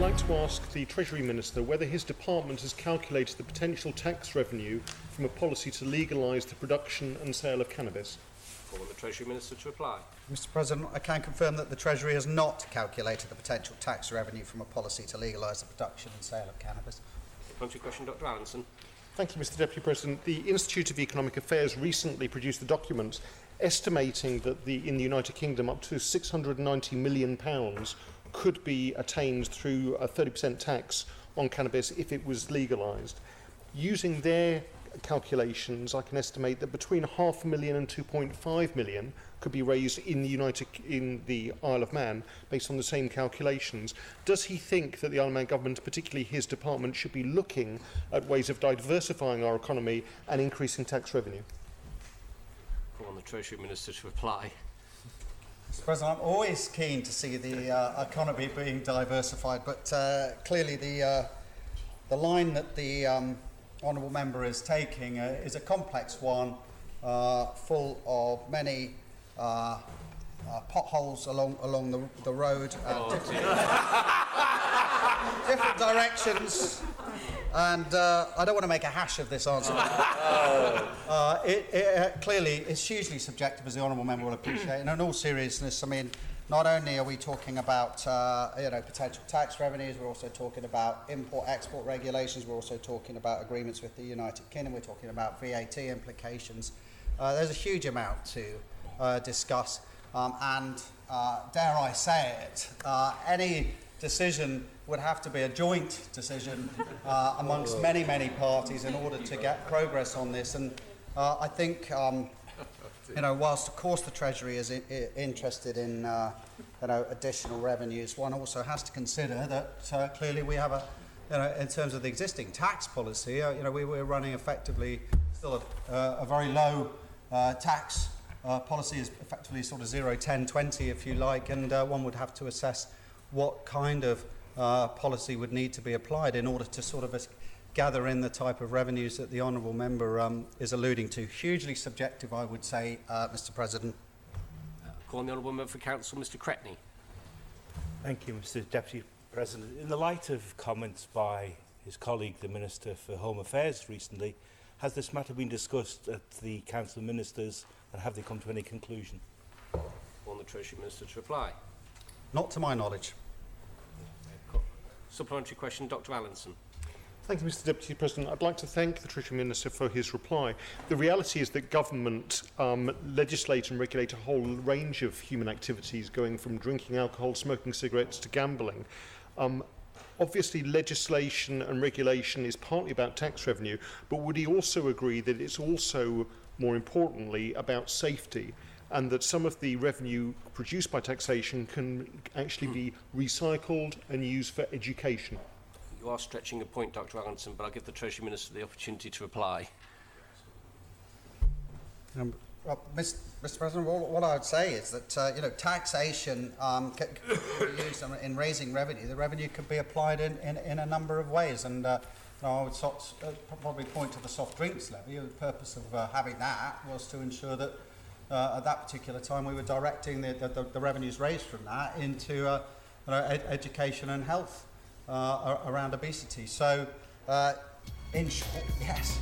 like to ask the Treasury Minister whether his department has calculated the potential tax revenue from a policy to legalise the production and sale of cannabis. Call on the Treasury Minister to reply. Mr President, I can confirm that the Treasury has not calculated the potential tax revenue from a policy to legalise the production and sale of cannabis. Supplementary question, Dr Allinson. Thank you, Mr Deputy President. The Institute of Economic Affairs recently produced a document estimating that in the United Kingdom up to £690 million could be attained through a 30% tax on cannabis if it was legalised. Using their calculations, I can estimate that between £500,000 and £2.5 million could be raised in the Isle of Man based on the same calculations. Does he think that the Isle of Man government, particularly his department, should be looking at ways of diversifying our economy and increasing tax revenue? Call on the Treasury Minister to reply. Mr President, I'm always keen to see the economy being diversified, but clearly the line that the honourable member is taking is a complex one, full of many potholes along the road, different directions, and I don't want to make a hash of this answer. It clearly is hugely subjective, as the honourable member will appreciate. And in all seriousness, I mean, not only are we talking about potential tax revenues, we're also talking about import-export regulations, we're also talking about agreements with the United Kingdom, we're talking about VAT implications. There's a huge amount to discuss, and dare I say it, any decision would have to be a joint decision amongst many, many parties in order to get progress on this. And I think whilst of course the Treasury is interested in additional revenues, one also has to consider that clearly we have in terms of the existing tax policy, we're running effectively still a very low tax policy, is effectively sort of 0, 10, 20 if you like, and one would have to assess what kind of policy would need to be applied in order to sort of gather in the type of revenues that the honourable member is alluding to. Hugely subjective, I would say, Mr President. Call on the honourable member for council, Mr Cretney. Thank you, Mr Deputy President. In the light of comments by his colleague, the Minister for Home Affairs recently, has this matter been discussed at the Council of Ministers, and have they come to any conclusion? Call on the Treasury Minister to reply. Not to my knowledge. Supplementary question, Dr Allinson. Thank you, Mr Deputy President. I'd like to thank the Treasury Minister for his reply. The reality is that government legislate and regulate a whole range of human activities, going from drinking alcohol, smoking cigarettes to gambling. Obviously, legislation and regulation is partly about tax revenue, but would he also agree that it's also, more importantly, about safety, and that some of the revenue produced by taxation can actually be recycled and used for education? You are stretching a point, Dr Allinson, but I'll give the Treasury Minister the opportunity to reply. Well, Mr President, what I would say is that taxation can be used in raising revenue. The revenue could be applied in a number of ways, and I would probably point to the soft drinks levy. The purpose of having that was to ensure that at that particular time we were directing the revenues raised from that into education and health around obesity. So, in short, yes.